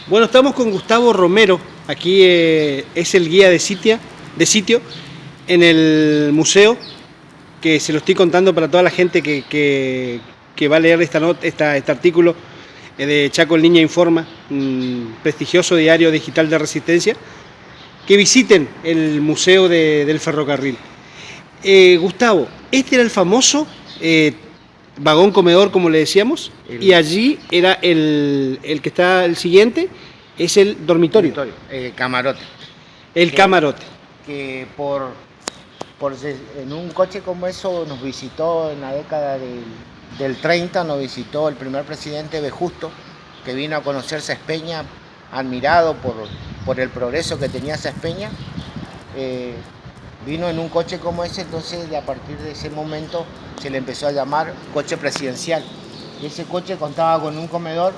Bueno, estamos con Gustavo Romero, aquí es el guía de sitio en el museo, que se lo estoy contando para toda la gente que va a leer este artículo de Chaco en Línea Informa, un prestigioso diario digital de Resistencia, que visiten el Museo del Ferrocarril. Gustavo, este era el famoso vagón comedor, como le decíamos, y allí era el que está el siguiente, es el dormitorio. Camarote. El camarote. Que en un coche como eso nos visitó en la década del 30, nos visitó el primer presidente Justo, que vino a conocer Sespeña, admirado por el progreso que tenía Sespeña. Vino en un coche como ese, entonces a partir de ese momento se le empezó a llamar coche presidencial. Ese coche contaba con un comedor,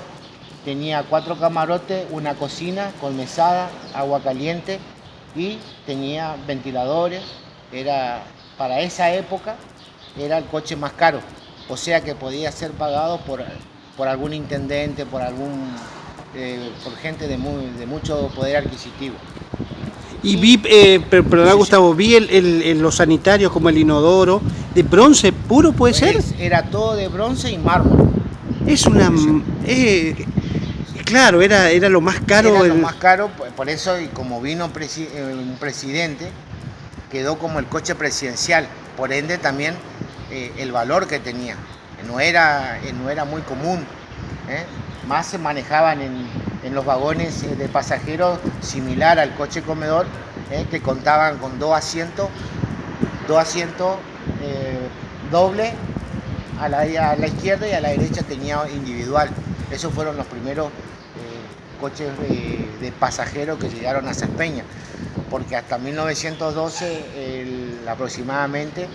tenía 4 camarotes, una cocina con mesada, agua caliente y tenía ventiladores. Para esa época era el coche más caro, o sea que podía ser pagado por algún intendente, por gente de mucho poder adquisitivo. Y vi, perdón, Gustavo, vi los sanitarios como el inodoro, de bronce puro, ¿puede ser? Era todo de bronce y mármol. Es una... claro, era lo más caro. Era lo más caro, por eso, y como vino un presidente, quedó como el coche presidencial, por ende también el valor que tenía. No era muy común, más se manejaban en los vagones de pasajeros similar al coche comedor, que contaban con dos asientos doble, a la izquierda y a la derecha tenía individual. Esos fueron los primeros coches de pasajeros que llegaron a Sespeña, porque hasta 1912 aproximadamente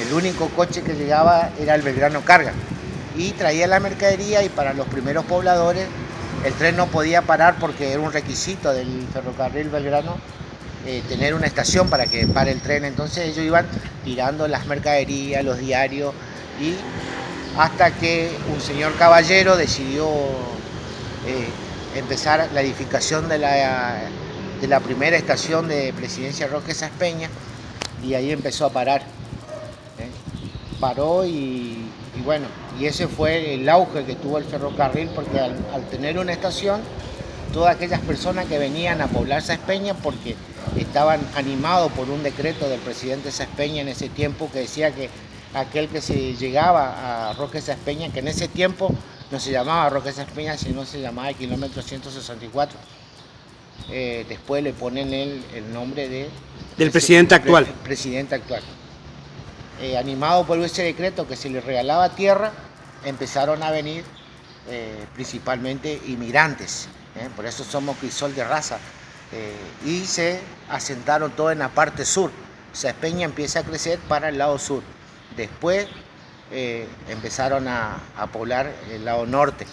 el único coche que llegaba era el Belgrano Carga y traía la mercadería, y para los primeros pobladores el tren no podía parar porque era un requisito del ferrocarril Belgrano tener una estación para que pare el tren. Entonces ellos iban tirando las mercaderías, los diarios, y hasta que un señor caballero decidió empezar la edificación de la primera estación de Presidencia Roque Sespeña, y ahí empezó a parar. Paró y bueno, y ese fue el auge que tuvo el ferrocarril, porque al tener una estación, todas aquellas personas que venían a poblar Sespeña, porque estaban animados por un decreto del presidente Sespeña en ese tiempo, que decía que aquel que se llegaba a Roque Sespeña, que en ese tiempo no se llamaba Roque Sespeña, sino se llamaba el kilómetro 164. Después le ponen el nombre del presidente actual. Presidente actual. Animado por ese decreto que se le regalaba tierra, empezaron a venir principalmente inmigrantes, por eso somos crisol de raza, y se asentaron todos en la parte sur. Sespeña empieza a crecer para el lado sur. Después empezaron a poblar el lado norte.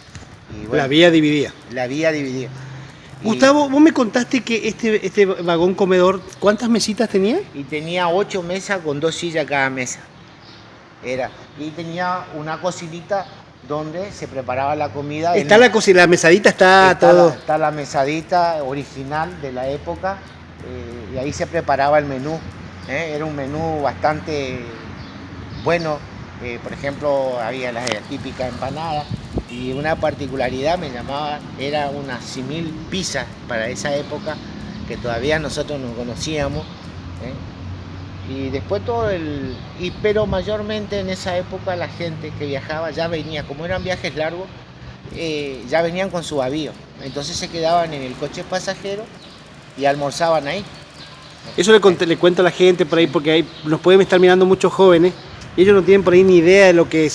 Y bueno, la vía dividida. Gustavo, vos me contaste que este vagón comedor, ¿cuántas mesitas tenía? Y tenía 8 mesas con 2 sillas cada mesa. Y tenía una cocinita donde se preparaba la comida. Está la mesadita, está todo. Está la mesadita original de la época, y ahí se preparaba el menú. Era un menú bastante bueno. Por ejemplo, había la típica empanada, y una particularidad era una simil pizza para esa época, que todavía nosotros no conocíamos. Y después pero mayormente en esa época la gente que viajaba ya venía, como eran viajes largos, ya venían con su avío, entonces se quedaban en el coche pasajero y almorzaban ahí. Eso le cuento a la gente por ahí, porque ahí nos pueden estar mirando muchos jóvenes, y ellos no tienen por ahí ni idea de lo que es